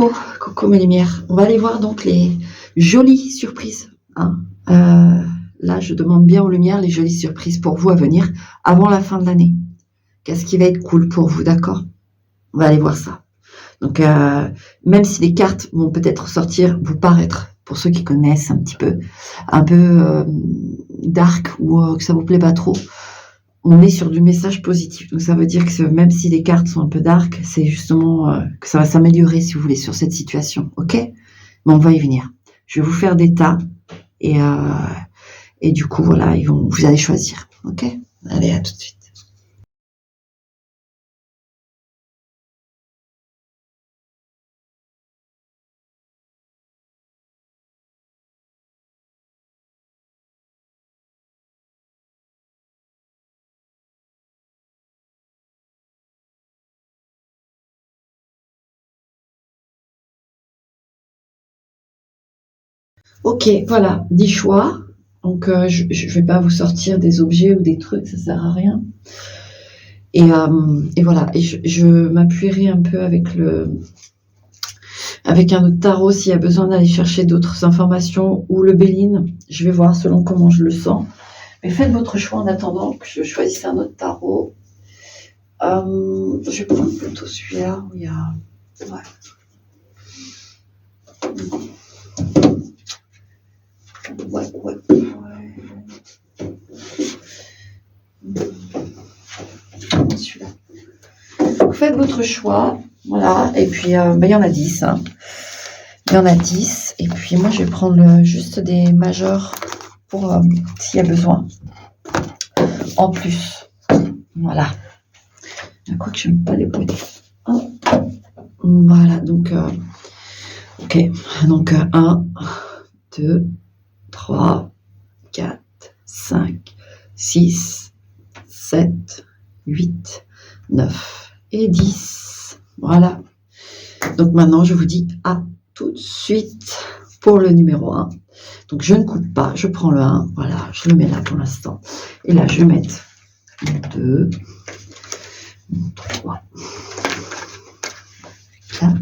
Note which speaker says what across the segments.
Speaker 1: coucou mes lumières. On va aller voir donc les jolies surprises. Hein. Là, je demande bien aux lumières les jolies surprises pour vous à venir avant la fin de l'année. Qu'est-ce qui va être cool pour vous, d'accord? On va aller voir ça. Donc, même si les cartes vont peut-être sortir, vous paraître, pour ceux qui connaissent un peu dark ou que ça vous plaît pas trop, on est sur du message positif. Donc, ça veut dire que même si les cartes sont un peu dark, c'est justement que ça va s'améliorer, si vous voulez, sur cette situation. OK? Mais on va y venir. Je vais vous faire des tas et du coup, voilà, vous allez choisir. OK? Allez, à tout de suite. Ok, voilà, 10 choix. Donc, je ne vais pas vous sortir des objets ou des trucs, ça sert à rien. Et voilà, et je m'appuierai un peu avec un autre tarot s'il y a besoin d'aller chercher d'autres informations ou le Béline. Je vais voir selon comment je le sens. Mais faites votre choix en attendant que je choisisse un autre tarot. Je vais prendre plutôt celui-là où il y a... Ouais. Ouais. Celui-là. Donc, faites votre choix. Voilà. Et puis, il y en a 10. Hein. Il y en a 10. Et puis, moi, je vais prendre juste des majeurs pour s'il y a besoin. En plus. Voilà. Quoique je n'aime pas les bruits. Voilà. Donc, ok. Donc, 1, 2, 3, 4, 5, 6, 7, 8, 9 et 10. Voilà. Donc maintenant, je vous dis à tout de suite pour le numéro 1. Donc je ne coupe pas, je prends le 1. Voilà, je le mets là pour l'instant. Et là, je vais mettre 2, 3, 4, 5,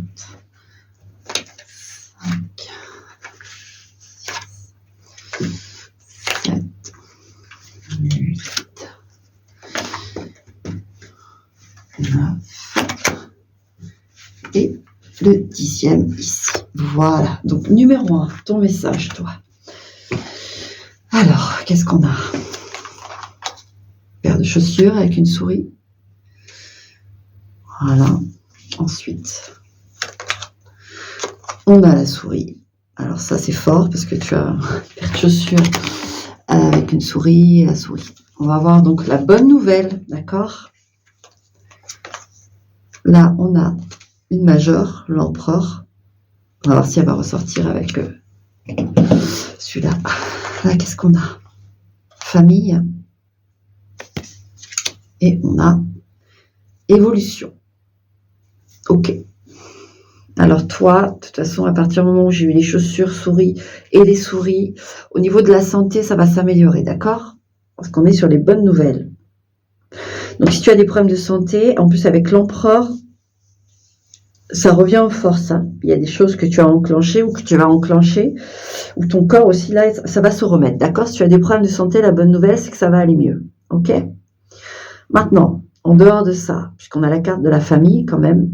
Speaker 1: 7, 8, 9 et le 10e ici. Voilà. Donc, numéro 1, ton message, toi. Alors, qu'est-ce qu'on a? Paire de chaussures avec une souris. Voilà. Ensuite, on a la souris. Alors ça, c'est fort parce que tu as une paire de chaussures avec une souris et la souris. On va voir donc la bonne nouvelle, d'accord? Là, on a une majeure, l'empereur. On va voir si elle va ressortir avec celui-là. Là, qu'est-ce qu'on a? Famille. Et on a évolution. Ok. Alors toi, de toute façon, à partir du moment où j'ai eu les chaussures souris et les souris, au niveau de la santé, ça va s'améliorer, d'accord? Parce qu'on est sur les bonnes nouvelles. Donc, si tu as des problèmes de santé, en plus avec l'empereur, ça revient en force. Hein. Il y a des choses que tu as enclenchées ou que tu vas enclencher, ou ton corps aussi, là, ça va se remettre. D'accord? Si tu as des problèmes de santé, la bonne nouvelle, c'est que ça va aller mieux. OK? Maintenant, en dehors de ça, puisqu'on a la carte de la famille quand même,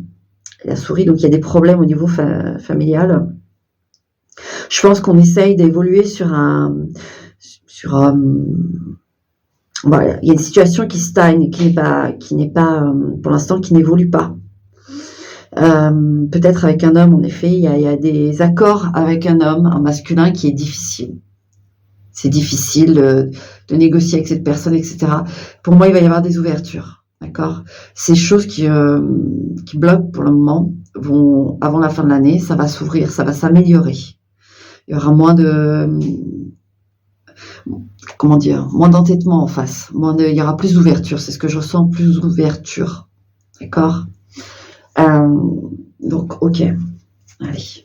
Speaker 1: la souris, donc il y a des problèmes au niveau familial. Je pense qu'on essaye d'évoluer voilà, il y a une situation qui stagne, qui n'est pas pour l'instant, qui n'évolue pas. Peut-être avec un homme, en effet, il y a des accords avec un homme, un masculin qui est difficile. C'est difficile de négocier avec cette personne, etc. Pour moi, il va y avoir des ouvertures, d'accord? Ces choses qui bloquent pour le moment vont, avant la fin de l'année, ça va s'ouvrir, ça va s'améliorer. Il y aura moins moins d'entêtement en face. Il y aura plus d'ouverture, c'est ce que je ressens, plus d'ouverture, d'accord? Donc, ok. Allez.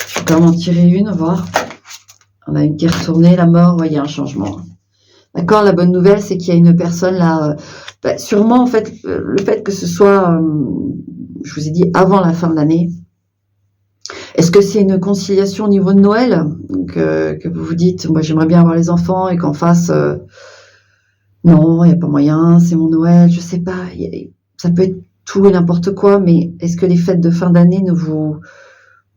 Speaker 1: Je vais quand même en tirer une, voir. On a une qui est retournée, la mort, il y a un changement. D'accord, la bonne nouvelle, c'est qu'il y a une personne là, sûrement en fait, le fait que ce soit, je vous ai dit, avant la fin de l'année, que c'est une conciliation au niveau de Noël, que vous vous dites, moi j'aimerais bien avoir les enfants et qu'en face, non, il n'y a pas moyen, c'est mon Noël, je sais pas, ça peut être tout et n'importe quoi, mais est-ce que les fêtes de fin d'année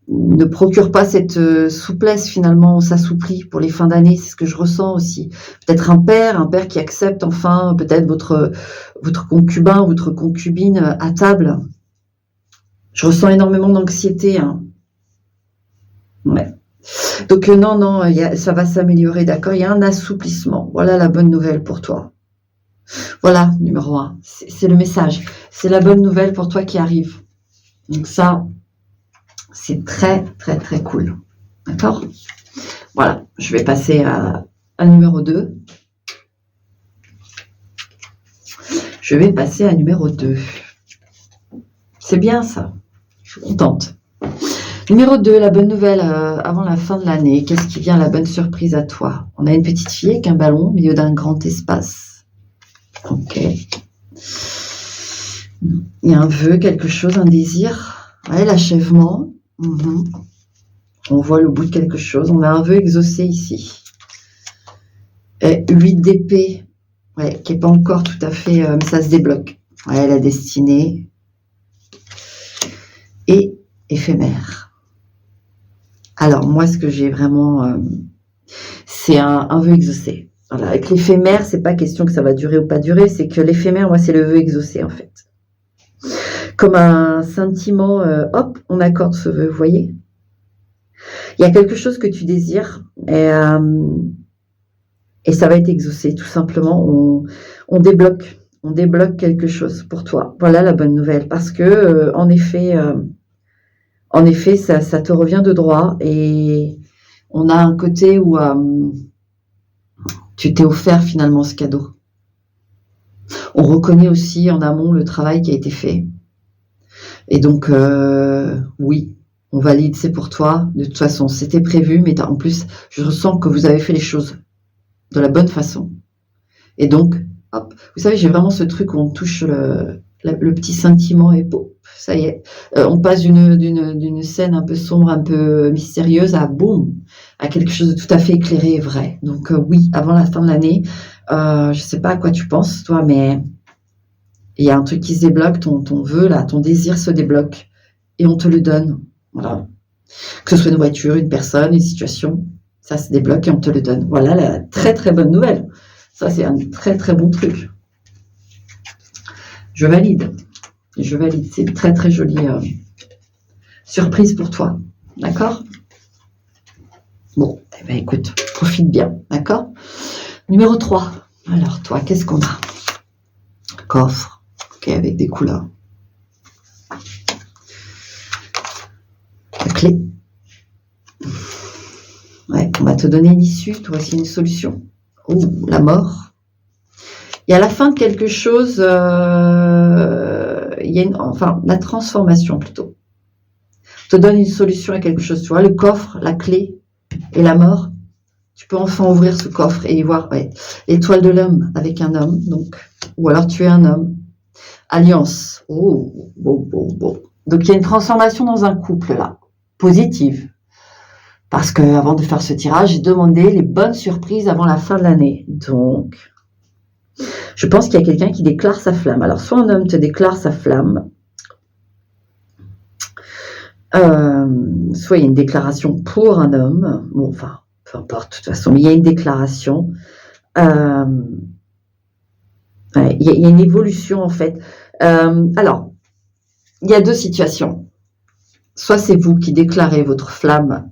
Speaker 1: ne procurent pas cette souplesse finalement, on s'assouplit pour les fins d'année, c'est ce que je ressens aussi. Peut-être un père qui accepte enfin peut-être votre concubin, votre concubine à table. Je ressens énormément d'anxiété, hein. Ouais. Donc non, ça va s'améliorer, d'accord. Il y a un assouplissement. Voilà la bonne nouvelle pour toi. Voilà, numéro 1. C'est le message. C'est la bonne nouvelle pour toi qui arrive. Donc ça, c'est très, très, très cool. D'accord. Voilà, je vais passer à numéro 2. Je vais passer à numéro 2. C'est bien ça. Je suis contente. Numéro 2, la bonne nouvelle avant la fin de l'année. Qu'est-ce qui vient, la bonne surprise à toi? On a une petite fille avec un ballon au milieu d'un grand espace. Ok. Il y a un vœu, quelque chose, un désir. Ouais, l'achèvement. On voit le bout de quelque chose. On a un vœu exaucé ici. Et 8 d'épée. Ouais, qui n'est pas encore tout à fait... mais ça se débloque. Ouais, la destinée. Et éphémère. Alors, moi, ce que j'ai vraiment, c'est un vœu exaucé. Voilà. Avec l'éphémère, c'est pas question que ça va durer ou pas durer, c'est que l'éphémère, moi, c'est le vœu exaucé, en fait. Comme un sentiment, hop, on accorde ce vœu, vous voyez. Il y a quelque chose que tu désires et ça va être exaucé, tout simplement. On débloque quelque chose pour toi. Voilà la bonne nouvelle, parce que, en effet, ça te revient de droit et on a un côté où tu t'es offert finalement ce cadeau. On reconnaît aussi en amont le travail qui a été fait. Et donc, oui, on valide, c'est pour toi. De toute façon, c'était prévu, mais en plus, je ressens que vous avez fait les choses de la bonne façon. Et donc, hop, vous savez, j'ai vraiment ce truc où on touche le petit sentiment et pouf, ça y est, on passe d'une scène un peu sombre, un peu mystérieuse à boum, à quelque chose de tout à fait éclairé et vrai. Donc oui, avant la fin de l'année, je sais pas à quoi tu penses toi, mais il y a un truc qui se débloque, ton vœu là, ton désir se débloque et on te le donne. Voilà. Que ce soit une voiture, une personne, une situation, ça se débloque et on te le donne. Voilà la très très bonne nouvelle. Ça c'est un très très bon truc. Je valide. C'est une très très jolie surprise pour toi. D'accord? Bon, eh bien, écoute, profite bien. D'accord? Numéro 3. Alors, toi, qu'est-ce qu'on a? Coffre. Ok, avec des couleurs. La clé. Ouais, on va te donner une issue. Toi aussi, une solution. Oh, la mort. Il y a la fin de quelque chose, il y a la transformation plutôt. On te donne une solution à quelque chose, tu vois, le coffre, la clé et la mort. Tu peux enfin ouvrir ce coffre et y voir l'étoile de l'homme avec un homme, donc, ou alors tu es un homme. Alliance. Oh, bon. Donc il y a une transformation dans un couple là, positive. Parce que avant de faire ce tirage, j'ai demandé les bonnes surprises avant la fin de l'année. Donc, je pense qu'il y a quelqu'un qui déclare sa flamme. Alors, soit un homme te déclare sa flamme, soit il y a une déclaration pour un homme. Bon, enfin, peu importe, de toute façon, mais il y a une déclaration. Il y a une évolution, en fait. Alors, il y a 2 situations. Soit c'est vous qui déclarez votre flamme.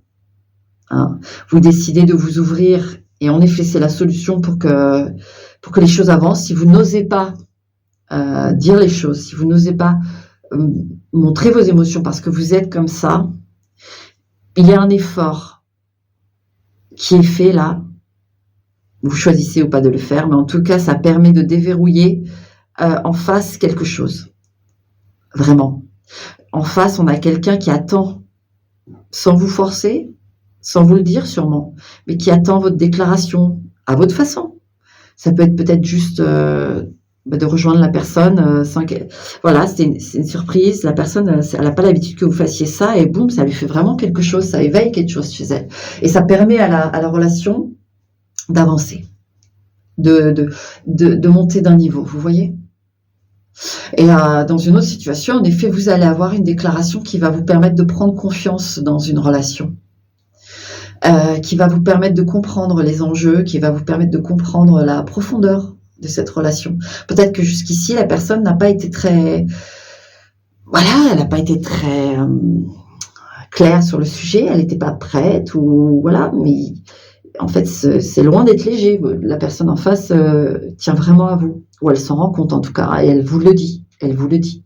Speaker 1: Hein, vous décidez de vous ouvrir. Et en effet, c'est la solution pour que les choses avancent. Si vous n'osez pas dire les choses, si vous n'osez pas montrer vos émotions parce que vous êtes comme ça, il y a un effort qui est fait là. Vous choisissez ou pas de le faire, mais en tout cas, ça permet de déverrouiller en face quelque chose. Vraiment. En face, on a quelqu'un qui attend, sans vous forcer, sans vous le dire sûrement, mais qui attend votre déclaration à votre façon. Ça peut être peut-être juste de rejoindre la personne sans que... Voilà, c'est une surprise. La personne, elle n'a pas l'habitude que vous fassiez ça et boum, ça lui fait vraiment quelque chose, ça éveille quelque chose chez elle. Et ça permet à la relation d'avancer, de monter d'un niveau, vous voyez. Et dans une autre situation, en effet, vous allez avoir une déclaration qui va vous permettre de prendre confiance dans une relation. Qui va vous permettre de comprendre les enjeux, qui va vous permettre de comprendre la profondeur de cette relation. Peut-être que jusqu'ici, la personne n'a pas été très... Voilà, elle n'a pas été très claire sur le sujet, elle n'était pas prête, ou voilà, mais en fait, c'est loin d'être léger. La personne en face tient vraiment à vous, ou elle s'en rend compte en tout cas, et elle vous le dit, elle vous le dit.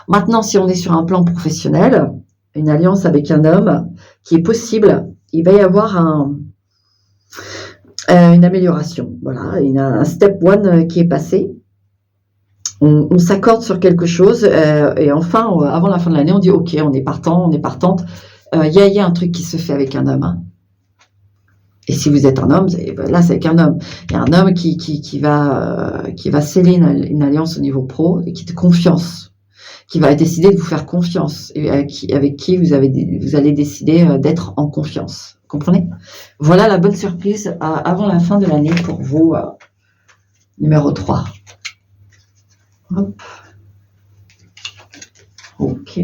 Speaker 1: Maintenant, si on est sur un plan professionnel, une alliance avec un homme qui est possible, il va y avoir une amélioration. Voilà, un step one qui est passé. On s'accorde sur quelque chose et enfin, avant la fin de l'année, on dit ok, on est partant, on est partante. Il y a un truc qui se fait avec un homme. Hein. Et si vous êtes un homme, là c'est avec un homme. Il y a un homme qui va sceller une alliance au niveau pro et qui te confiance, qui va décider de vous faire confiance et avec qui vous allez décider d'être en confiance. Vous comprenez? Voilà la bonne surprise avant la fin de l'année pour vous, numéro 3. Hop. Ok.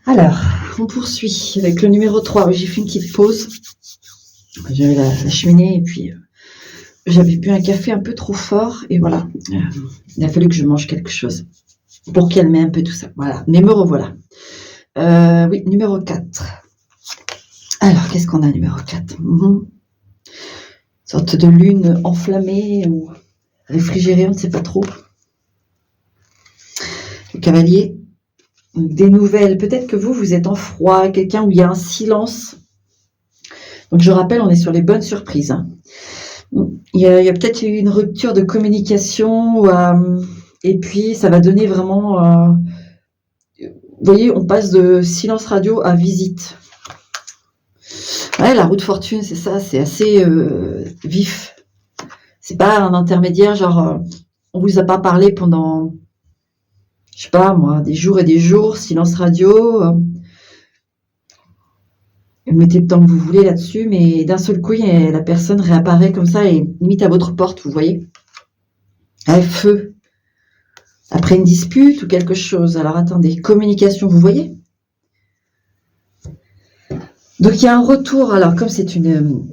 Speaker 1: Alors, on poursuit avec le numéro 3. J'ai fait une petite pause. J'avais la cheminée et puis j'avais bu un café un peu trop fort et voilà. Il a fallu que je mange quelque chose pour calmer un peu tout ça. Voilà, mais me revoilà. Oui, numéro 4. Alors, qu'est-ce qu'on a, numéro 4 ? Une sorte de lune enflammée ou réfrigérée, on ne sait pas trop. Le cavalier. Des nouvelles. Peut-être que vous êtes en froid, quelqu'un où il y a un silence. Donc, je rappelle, on est sur les bonnes surprises. Hein. Il y a peut-être une rupture de communication et puis ça va donner vraiment... vous voyez, on passe de silence radio à visite. Ouais, la roue de fortune, c'est ça, c'est assez vif. C'est pas un intermédiaire, genre, on vous a pas parlé pendant, je sais pas moi, des jours et des jours, silence radio. Mettez le temps que vous voulez là-dessus, mais d'un seul coup, la personne réapparaît comme ça et limite à votre porte, vous voyez. Feu. Après une dispute ou quelque chose. Alors attendez, communication, vous voyez. Donc il y a un retour. Alors comme c'est une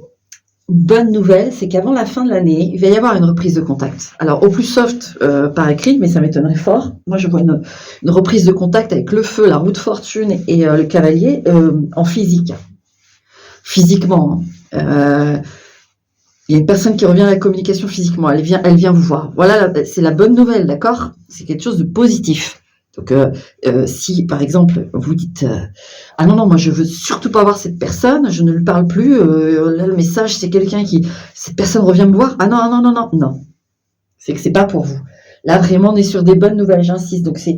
Speaker 1: bonne nouvelle, c'est qu'avant la fin de l'année, il va y avoir une reprise de contact. Alors au plus soft par écrit, mais ça m'étonnerait fort. Moi je vois une reprise de contact avec le feu, la roue de fortune et le cavalier en physique. Physiquement. Il y a une personne qui revient à la communication physiquement. Elle vient vous voir. Voilà, c'est la bonne nouvelle, d'accord ? C'est quelque chose de positif. Donc, si, par exemple, vous dites « Ah non, moi, je veux surtout pas voir cette personne, je ne lui parle plus. Là, le message, c'est quelqu'un qui... Cette personne revient me voir. Ah non. C'est que c'est pas pour vous. Là, vraiment, on est sur des bonnes nouvelles, j'insiste. Donc, c'est...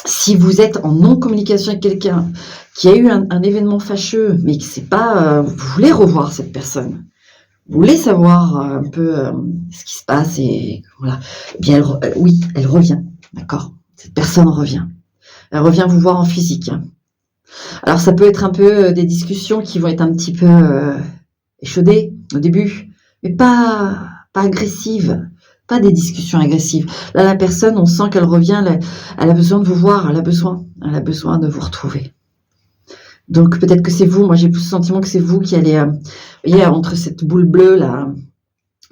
Speaker 1: Si vous êtes en non-communication avec quelqu'un qui a eu un événement fâcheux, mais que c'est pas... vous voulez revoir cette personne. Vous voulez savoir un peu ce qui se passe et voilà. Eh bien, elle revient, d'accord ? Cette personne revient. Elle revient vous voir en physique. Hein. Alors, ça peut être un peu des discussions qui vont être un petit peu échaudées au début, mais pas agressives. Pas des discussions agressives. Là, la personne, on sent qu'elle revient, elle a besoin de vous voir, elle a besoin de vous retrouver. Donc peut-être que c'est vous, moi j'ai plus le sentiment que c'est vous qui allez, vous voyez, entre cette boule bleue là,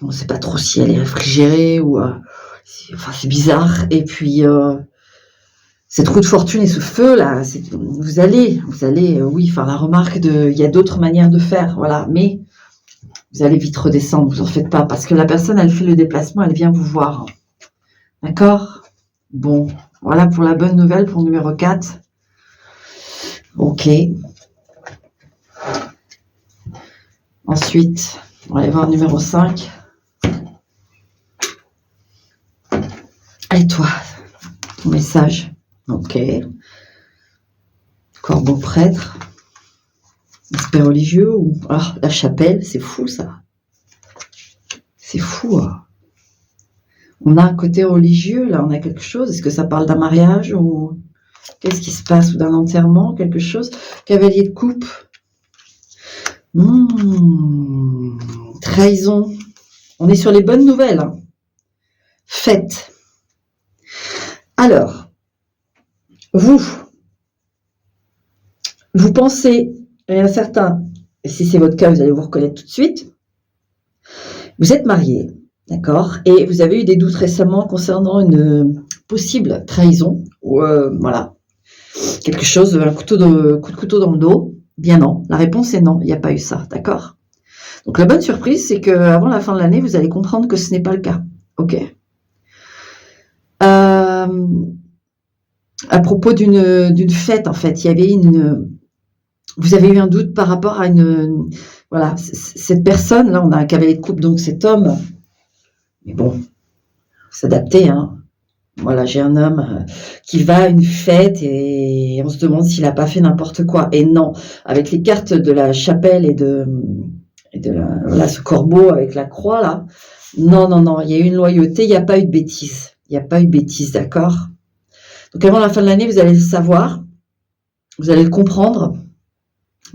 Speaker 1: on ne sait pas trop si elle est réfrigérée ou, c'est bizarre. Et puis cette roue de fortune et ce feu là, vous allez, oui, faire la remarque il y a d'autres manières de faire, voilà, mais vous allez vite redescendre, vous en faites pas, parce que la personne elle fait le déplacement, elle vient vous voir, d'accord ? Bon, voilà pour la bonne nouvelle pour numéro 4. Ok. Ensuite, on va aller voir numéro 5. Et toi, message. Ok. Corbeau prêtre. Aspect religieux ou alors la chapelle, c'est fou ça. C'est fou. Hein. On a un côté religieux, là, on a quelque chose. Est-ce que ça parle d'un mariage ou qu'est-ce qui se passe ou d'un enterrement, quelque chose? Cavalier de coupe. Trahison. On est sur les bonnes nouvelles. Hein. Fête. Alors, vous pensez, il y en a certains, et si c'est votre cas, vous allez vous reconnaître tout de suite, vous êtes marié, d'accord, et vous avez eu des doutes récemment concernant une possible trahison, ou voilà, quelque chose, un coup de couteau dans le dos. Bien non, la réponse est non, il n'y a pas eu ça, d'accord. Donc la bonne surprise, c'est qu'avant la fin de l'année, vous allez comprendre que ce n'est pas le cas, ok. À propos d'une fête, en fait, il y avait vous avez eu un doute par rapport à voilà, cette personne, là, on a un cavalier de coupe, donc cet homme, mais bon, s'adapter, hein. Voilà, j'ai un homme qui va à une fête et on se demande s'il n'a pas fait n'importe quoi. Et non, avec les cartes de la chapelle et de voilà, ce corbeau avec la croix, là, non, il y a eu une loyauté, il n'y a pas eu de bêtises. Il n'y a pas eu de bêtises, d'accord? Donc avant la fin de l'année, vous allez le savoir, vous allez le comprendre,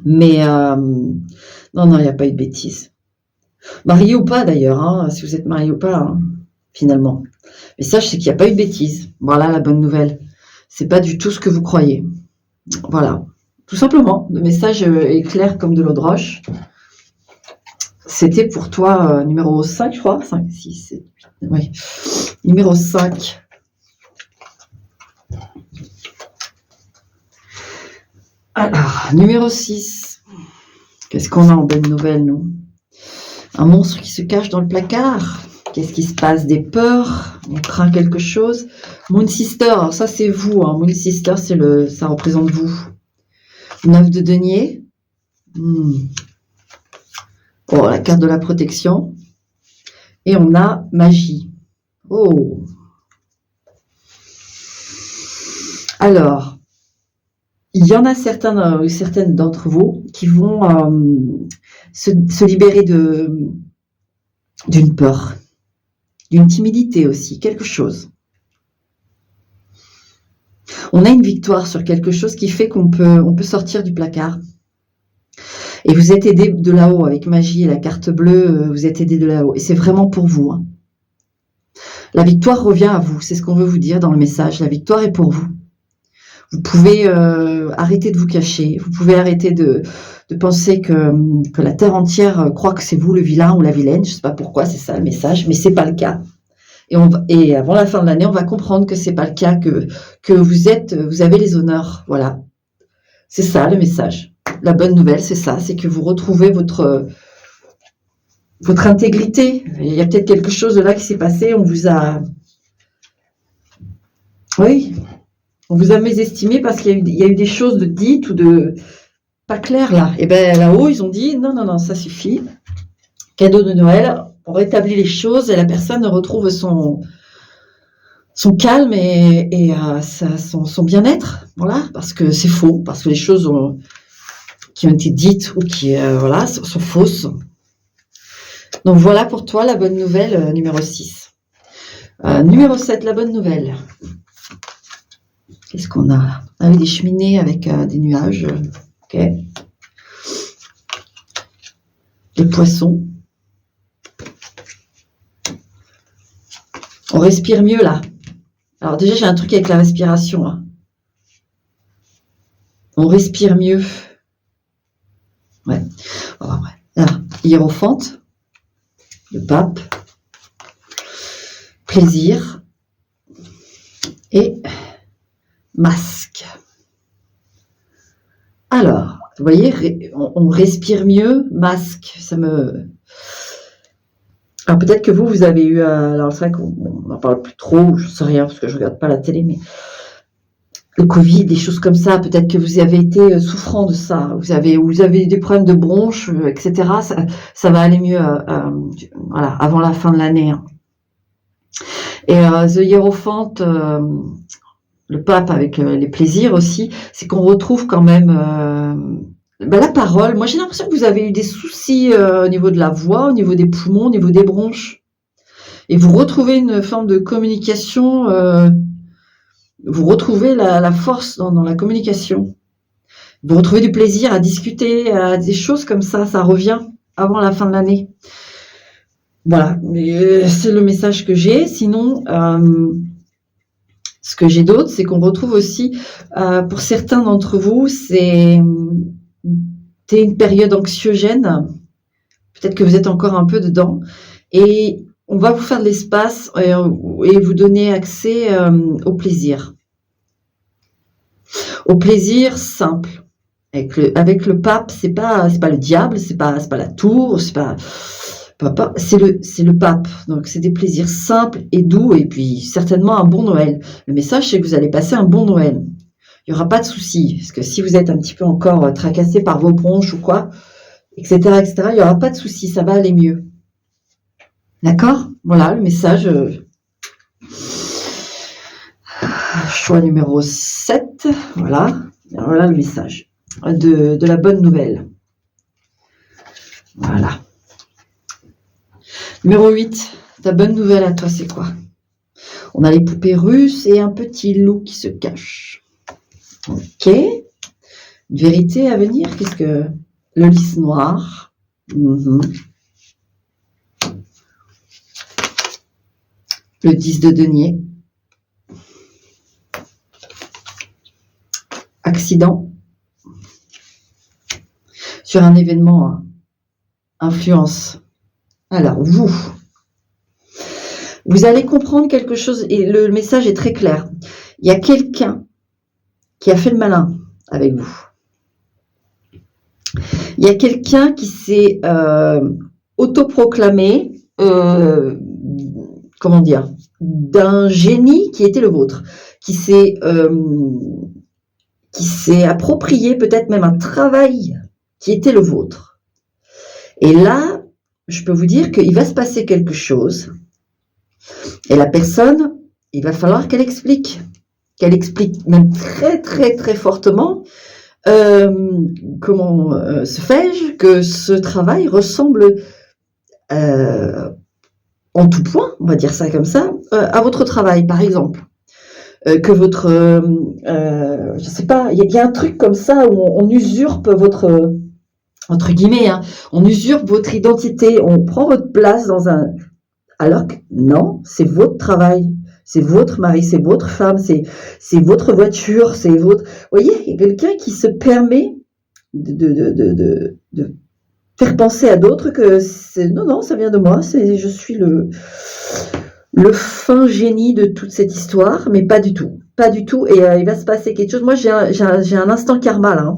Speaker 1: mais non, il n'y a pas eu de bêtises. Marié ou pas d'ailleurs, hein, si vous êtes marié ou pas, hein, finalement. Mais ça, je sais qu'il n'y a pas eu de bêtises. Voilà la bonne nouvelle. C'est pas du tout ce que vous croyez. Voilà. Tout simplement, le message est clair comme de l'eau de roche. C'était pour toi numéro 5, je crois. 5, 6, 7, 8. Oui. Numéro 5. Alors, numéro 6. Qu'est-ce qu'on a en bonne nouvelle, nous? Un monstre qui se cache dans le placard. Qu'est-ce qui se passe? Des peurs? On craint quelque chose? Moon Sister, alors ça c'est vous. Hein. Moon Sister, ça représente vous. 9 de denier. Oh, la carte de la protection. Et on a magie. Oh. Alors, il y en a certaines d'entre vous qui vont se libérer d'une peur, d'une timidité aussi, quelque chose. On a une victoire sur quelque chose qui fait qu'on peut sortir du placard. Et vous êtes aidé de là-haut avec magie et la carte bleue, vous êtes aidé de là-haut. Et c'est vraiment pour vous. Hein. La victoire revient à vous, c'est ce qu'on veut vous dire dans le message. La victoire est pour vous. Vous pouvez arrêter de vous cacher, vous pouvez arrêter de penser que la terre entière croit que c'est vous le vilain ou la vilaine. Je ne sais pas pourquoi, c'est ça le message, mais c'est pas le cas. Et avant la fin de l'année, on va comprendre que c'est pas le cas, que vous avez les honneurs. Voilà, c'est ça le message. La bonne nouvelle, c'est ça, c'est que vous retrouvez votre intégrité. Il y a peut-être quelque chose de là qui s'est passé. On vous a mésestimé parce qu'il y a eu des choses de dites ou de pas claires là. Et bien là-haut, ils ont dit non, ça suffit. Cadeau de Noël, on rétablit les choses et la personne retrouve son calme et son bien-être. Voilà, parce que c'est faux, parce que les choses qui ont été dites ou qui sont fausses. Donc voilà pour toi la bonne nouvelle numéro 6. Numéro 7, la bonne nouvelle. Qu'est-ce qu'on a? On a eu des cheminées avec des nuages. Ok. Les poissons. On respire mieux là. Alors déjà, j'ai un truc avec la respiration. Hein. On respire mieux. Ouais. Là, hiérophante. Le pape. Plaisir. Et masque. Alors, vous voyez, on respire mieux, masque, Alors peut-être que vous avez eu... alors c'est vrai qu'on n'en parle plus trop, je ne sais rien parce que je ne regarde pas la télé, mais le Covid, des choses comme ça, peut-être que vous avez été souffrant de ça, vous avez des problèmes de bronches, etc. Ça va aller mieux voilà, avant la fin de l'année. Hein. Et The Hierophant... le pape avec les plaisirs aussi, c'est qu'on retrouve quand même la parole, moi j'ai l'impression que vous avez eu des soucis au niveau de la voix, au niveau des poumons, au niveau des bronches. Et vous retrouvez une forme de communication, vous retrouvez la force dans la communication. Vous retrouvez du plaisir à discuter, à des choses comme ça revient avant la fin de l'année. Voilà, c'est le message que j'ai. Sinon, ce que j'ai d'autre, c'est qu'on retrouve aussi, pour certains d'entre vous, c'est une période anxiogène. Peut-être que vous êtes encore un peu dedans. Et on va vous faire de l'espace et vous donner accès au plaisir. Au plaisir simple. Avec le pape, c'est pas le diable, c'est pas la tour, c'est le pape. Donc c'est des plaisirs simples et doux et puis certainement un bon Noël. Le message, c'est que vous allez passer un bon Noël. Il n'y aura pas de souci, parce que si vous êtes un petit peu encore tracassé par vos bronches ou quoi, etc., il n'y aura pas de souci, ça va aller mieux. D'accord? Voilà le message. Choix numéro 7. Voilà le message de la bonne nouvelle. Voilà. Numéro 8. Ta bonne nouvelle à toi, c'est quoi? On a les poupées russes et un petit loup qui se cache. Ok. Une vérité à venir? Qu'est-ce que... Le lys noir. Le 10 de denier. Accident. Sur un événement, influence. Alors, vous allez comprendre quelque chose, et le message est très clair. Il y a quelqu'un qui a fait le malin avec vous. Il y a quelqu'un qui s'est autoproclamé, comment dire, d'un génie qui était le vôtre, qui s'est approprié peut-être même un travail qui était le vôtre. Et là, je peux vous dire qu'il va se passer quelque chose. Et la personne, il va falloir qu'elle explique même très très très fortement comment se fait-je que ce travail ressemble en tout point, on va dire ça comme ça, à votre travail par exemple. Que votre, je sais pas, il y a un truc comme ça où on usurpe votre, entre guillemets, on usurpe votre identité, on prend votre place dans un... Alors que non, c'est votre travail, c'est votre mari, c'est votre femme, c'est votre voiture, c'est votre... Vous voyez, il y a quelqu'un qui se permet de faire penser à d'autres que c'est... Non, ça vient de moi, je suis le fin génie de toute cette histoire, mais pas du tout. Pas du tout, et il va se passer quelque chose. Moi, j'ai un instant karma, là.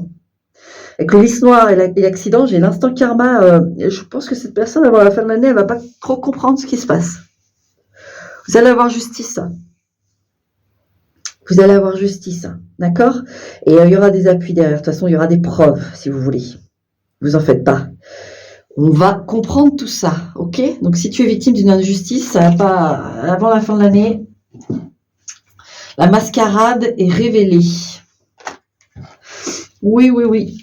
Speaker 1: Avec le lys noir et l'accident, j'ai l'instant karma. Je pense que cette personne, avant la fin de l'année, elle va pas trop comprendre ce qui se passe. Vous allez avoir justice. Vous allez avoir justice, d'accord? Et il y aura des appuis derrière. De toute façon, il y aura des preuves, si vous voulez. Vous en faites pas. On va comprendre tout ça, ok? Donc, si tu es victime d'une injustice, ça va pas... Avant la fin de l'année, la mascarade est révélée. Oui.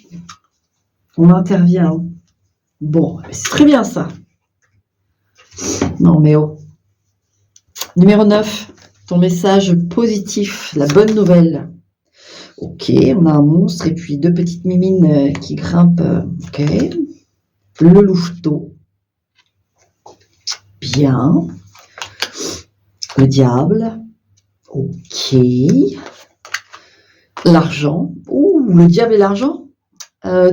Speaker 1: On intervient. Bon, c'est très bien ça. Non, mais oh. Numéro 9, ton message positif, la bonne nouvelle. Ok, on a un monstre et puis 2 petites mimines qui grimpent. Ok. Le louveteau. Bien. Le diable. Ok. L'argent. Ouh, le diable et l'argent.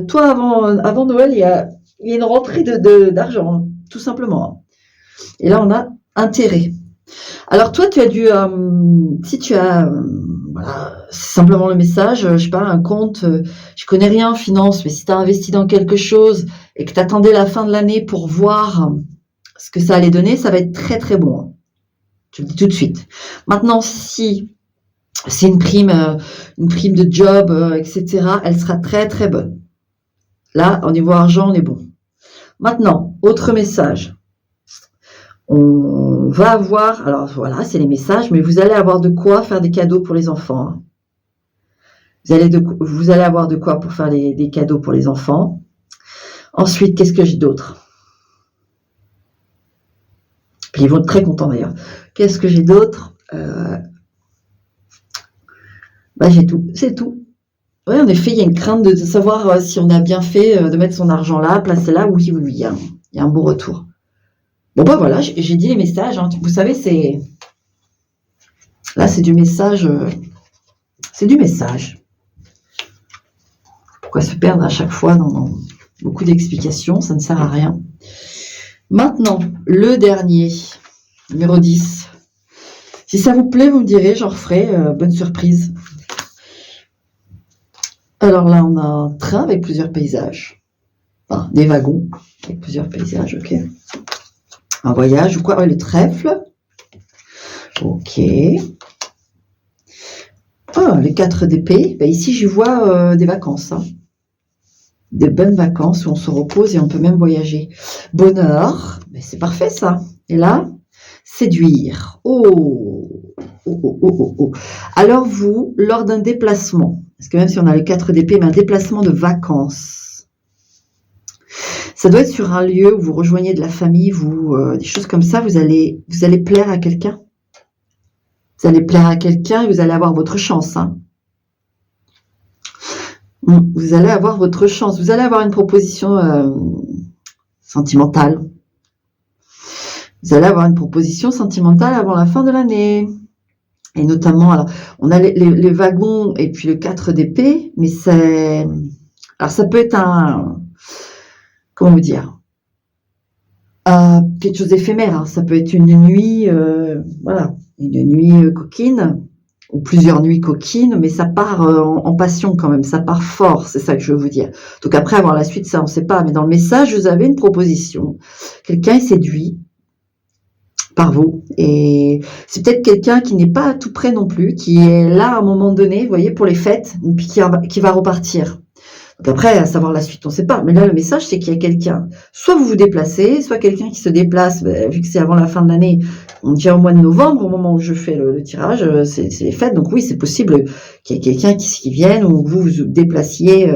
Speaker 1: Toi, avant Noël, il y a une rentrée d'argent, tout simplement. Et là, on a intérêt. Alors toi, tu as dû, si tu as, voilà, c'est simplement le message, je sais pas, un compte, je connais rien en finance, mais si tu as investi dans quelque chose et que tu attendais la fin de l'année pour voir ce que ça allait donner, ça va être très très bon. Je le dis tout de suite. Maintenant, si c'est une prime de job, etc., elle sera très très bonne. Là, au niveau argent, on est bon. Maintenant, autre message. On va avoir, alors voilà, c'est les messages, mais vous allez avoir de quoi faire des cadeaux pour les enfants. Vous allez avoir de quoi pour faire des cadeaux pour les enfants. Ensuite, qu'est-ce que j'ai d'autre? Puis ils vont être très contents d'ailleurs. Qu'est-ce que j'ai d'autre? J'ai tout. C'est tout. Oui, en effet, il y a une crainte de savoir si on a bien fait de mettre son argent là, placer là. Oui, il y a un beau retour. Bon, voilà, j'ai dit les messages. Hein. Vous savez, là, c'est du message. C'est du message. Pourquoi se perdre à chaque fois dans beaucoup d'explications? Ça ne sert à rien. Maintenant, le dernier, numéro 10. Si ça vous plaît, vous me direz, j'en referai. Bonne surprise. Alors là, on a un train avec plusieurs paysages. Enfin, des wagons avec plusieurs paysages, ok. Un voyage ou quoi? Ouais, le trèfle. Ok. Ah, les 4 d'épée. Ici, j'y vois des vacances. Hein. Des bonnes vacances où on se repose et on peut même voyager. Bonheur. C'est parfait, ça. Et là, séduire. Oh. Alors vous, lors d'un déplacement, parce que même si on a les 4 d'épée, mais un déplacement de vacances, ça doit être sur un lieu où vous rejoignez de la famille, des choses comme ça, vous allez plaire à quelqu'un. Vous allez plaire à quelqu'un et vous allez avoir votre chance. Hein. Vous allez avoir votre chance. Vous allez avoir une proposition sentimentale. Vous allez avoir une proposition sentimentale avant la fin de l'année. Et notamment, alors, on a les wagons et puis le 4 d'épée, mais alors ça peut être comment vous dire, quelque chose d'éphémère. Hein. Ça peut être une nuit, une nuit coquine, ou plusieurs nuits coquines, mais ça part en passion quand même, ça part fort, c'est ça que je veux vous dire. Donc après, avoir la suite, ça on ne sait pas, mais dans le message, vous avez une proposition. Quelqu'un est séduit par vous, et c'est peut-être quelqu'un qui n'est pas à tout près non plus, qui est là à un moment donné, vous voyez, pour les fêtes, et puis qui va repartir. Donc après, à savoir la suite, on ne sait pas, mais là le message c'est qu'il y a quelqu'un, soit vous vous déplacez, soit quelqu'un qui se déplace, vu que c'est avant la fin de l'année, on dit au mois de novembre, au moment où je fais le tirage, c'est les fêtes, donc oui, c'est possible qu'il y ait quelqu'un qui vienne, ou vous vous déplaciez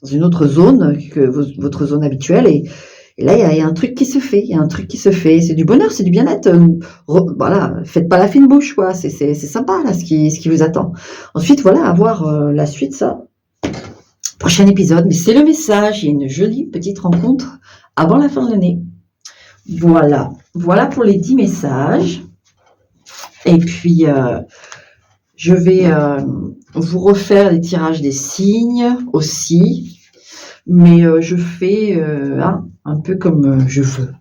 Speaker 1: dans une autre zone que votre zone habituelle, et là, il y a un truc qui se fait, c'est du bonheur, c'est du bien-être. Voilà, faites pas la fine bouche, quoi. C'est sympa, là, ce qui vous attend. Ensuite, voilà, avoir la suite, ça. Prochain épisode, mais c'est le message. Il y a une jolie petite rencontre avant la fin de l'année. Voilà. Voilà pour les 10 messages. Et puis, je vais vous refaire les tirages des signes aussi. Mais je fais un peu comme je veux.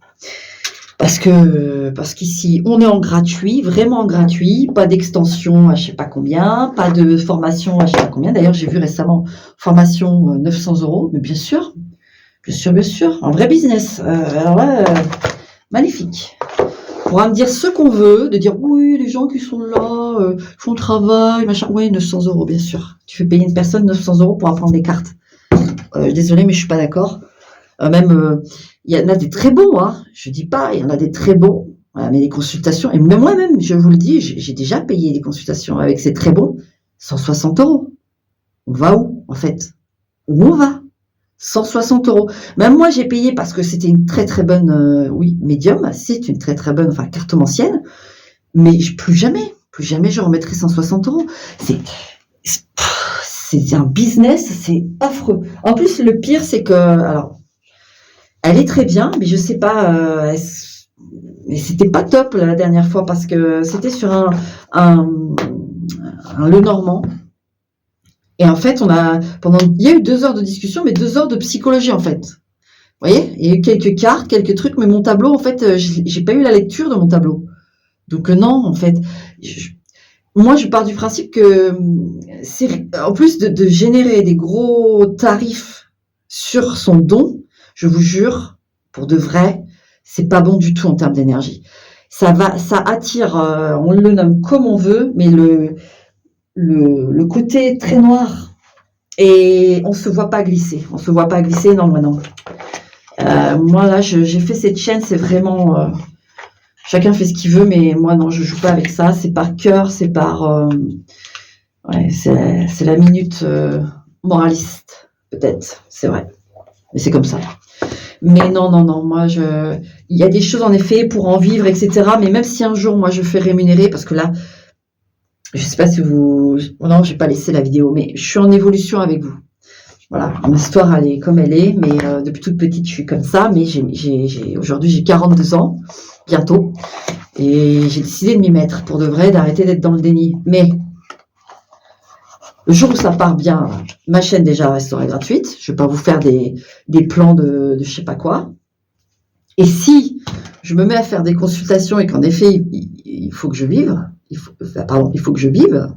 Speaker 1: Parce qu'ici, on est en gratuit, vraiment en gratuit, pas d'extension à je sais pas combien, pas de formation à je sais pas combien. D'ailleurs, j'ai vu récemment formation 900 €, mais bien sûr, un vrai business. Alors là, magnifique. On pourra me dire ce qu'on veut, de dire oui, les gens qui sont là font le travail, machin. Oui, 900 €, bien sûr. Tu fais payer une personne 900 € pour apprendre des cartes. Désolée, mais je suis pas d'accord. Il y en a des très bons, hein. Je dis pas, il y en a des très bons. Voilà, mais les consultations, et même moi-même, je vous le dis, j'ai déjà payé des consultations avec ces très bons, 160 €. On va où, en fait? Où on va? 160 €. Même moi, j'ai payé parce que c'était une très très bonne, médium, c'est une très très bonne, cartomancienne, mais plus jamais je remettrai 160 €. C'est un business, c'est affreux. En plus, le pire, c'est que, alors, elle est très bien, mais je sais pas, mais c'était pas top la dernière fois parce que c'était sur un Lenormand. Et en fait, il y a eu 2 heures de discussion, mais 2 heures de psychologie, en fait. Vous voyez, il y a eu quelques cartes, quelques trucs, mais mon tableau, en fait, j'ai pas eu la lecture de mon tableau. Donc non, en fait, moi, je pars du principe que, en plus de générer des gros tarifs sur son don, je vous jure, pour de vrai, c'est pas bon du tout en termes d'énergie. Ça attire, on le nomme comme on veut, mais le côté très noir, et on se voit pas glisser. Non, moi non. Moi là, j'ai fait cette chaîne, c'est vraiment... chacun fait ce qu'il veut, mais moi non, je joue pas avec ça. C'est par cœur, c'est par Ouais, c'est la minute moraliste, peut-être, c'est vrai. Mais c'est comme ça. Mais non, non, non, moi, il y a des choses en effet pour en vivre, etc. Mais même si un jour, moi, je fais rémunérer, parce que là, je sais pas si vous... Non, je vais pas laisser la vidéo, mais je suis en évolution avec vous. Voilà, mon histoire, elle est comme elle est, mais depuis toute petite, je suis comme ça. Mais aujourd'hui, j'ai 42 ans, bientôt, et j'ai décidé de m'y mettre pour de vrai, d'arrêter d'être dans le déni. Mais le jour où ça part bien, ma chaîne déjà restera gratuite. Je vais pas vous faire des plans de je sais pas quoi. Et si je me mets à faire des consultations et qu'en effet, il faut que je vive, il faut que je vive,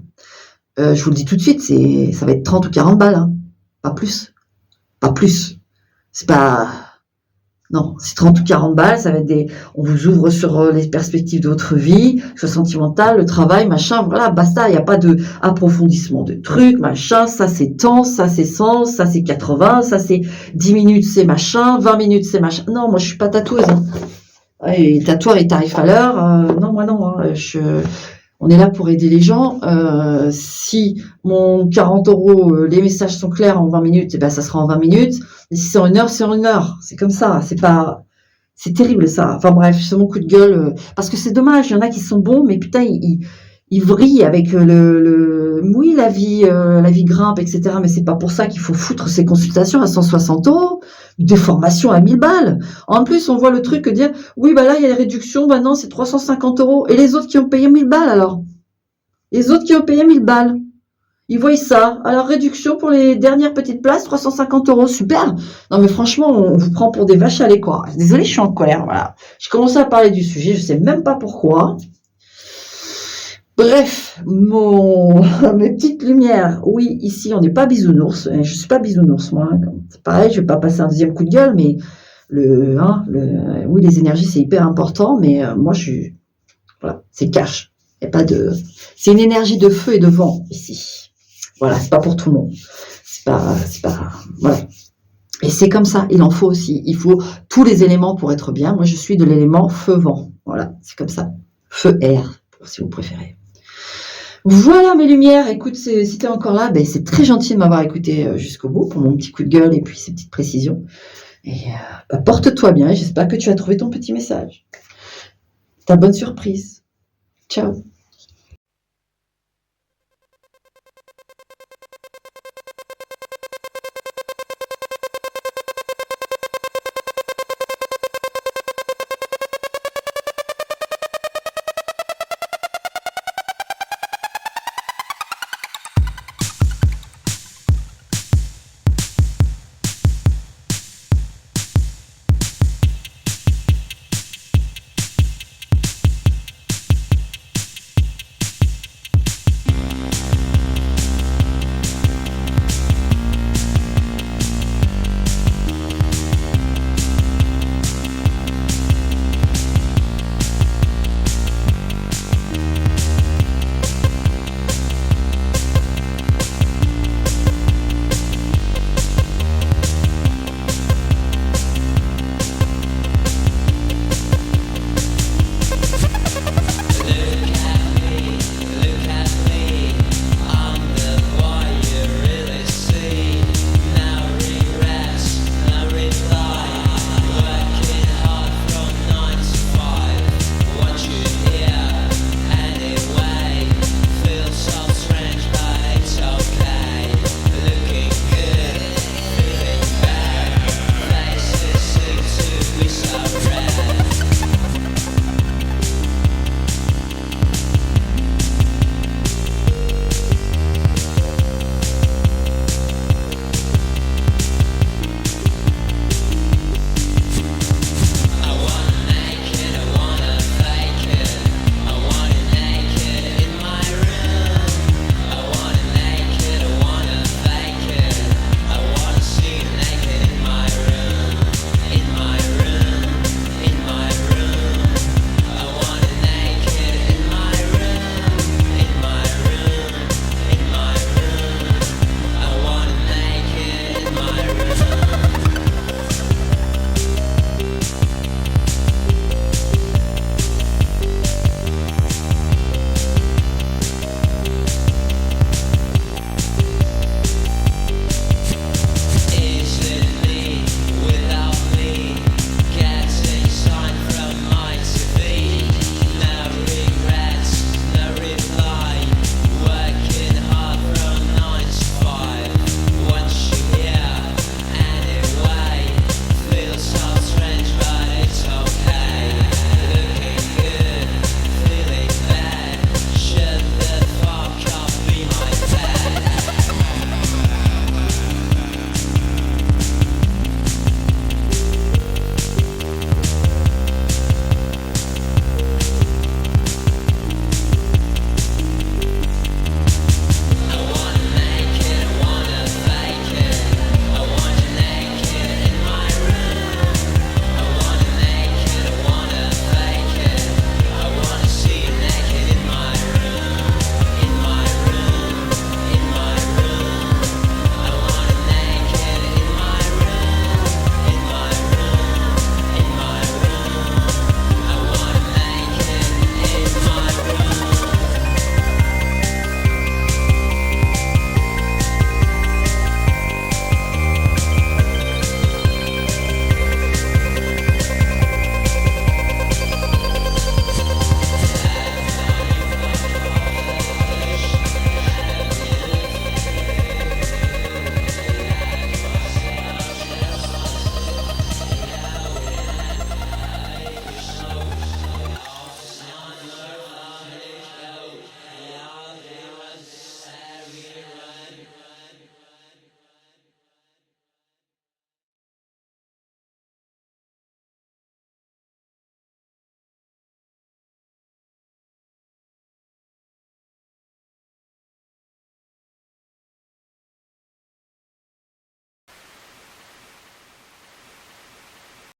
Speaker 1: je vous le dis tout de suite, ça va être 30 ou 40 balles, hein. Pas plus. Pas plus. C'est pas... Non, c'est 30 ou 40 balles, ça va être on vous ouvre sur les perspectives de votre vie, soit sentimentale, le travail, machin, voilà, basta, il n'y a pas de approfondissement de trucs, machin, ça c'est temps, ça c'est 100, ça c'est 80, ça c'est 10 minutes c'est machin, 20 minutes c'est machin. Non, moi je suis pas tatoueuse, hein. Ouais, et tatoueur et tarif à l'heure, non, moi non, hein, on est là pour aider les gens. Si mon 40 €, les messages sont clairs en 20 minutes, eh ben ça sera en 20 minutes. Et si c'est en 1 heure, c'est en 1 heure. C'est comme ça. C'est terrible ça. Enfin bref, c'est mon coup de gueule. Parce que c'est dommage. Il y en a qui sont bons, mais putain, ils vrillent avec oui, la vie grimpe, etc. Mais c'est pas pour ça qu'il faut foutre ces consultations à 160 €, des formations à 1000 balles. En plus, on voit le truc dire, oui, bah là, il y a les réductions, bah non, c'est 350 €. Et les autres qui ont payé 1000 balles, alors? Les autres qui ont payé 1000 balles. Ils voient ça. Alors, réduction pour les dernières petites places, 350 €. Super. Non, mais franchement, on vous prend pour des vaches à lait, quoi. Désolée, je suis en colère, voilà. J'ai commencé à parler du sujet, je sais même pas pourquoi. Bref, mes petites lumières. Oui, ici, on n'est pas bisounours. Je suis pas bisounours, moi. C'est pareil, je vais pas passer un deuxième coup de gueule, mais oui, les énergies, c'est hyper important, mais moi, voilà, c'est cash. Y a pas de, c'est une énergie de feu et de vent, ici. Voilà, c'est pas pour tout le monde. C'est pas, voilà. Et c'est comme ça, il en faut aussi. Il faut tous les éléments pour être bien. Moi, je suis de l'élément feu-vent. Voilà, c'est comme ça. Feu-air, si vous préférez. Voilà mes lumières, écoute, si t'es encore là, ben, c'est très gentil de m'avoir écouté jusqu'au bout pour mon petit coup de gueule et puis ces petites précisions. Et porte-toi bien, j'espère que tu as trouvé ton petit message. Ta bonne surprise. Ciao.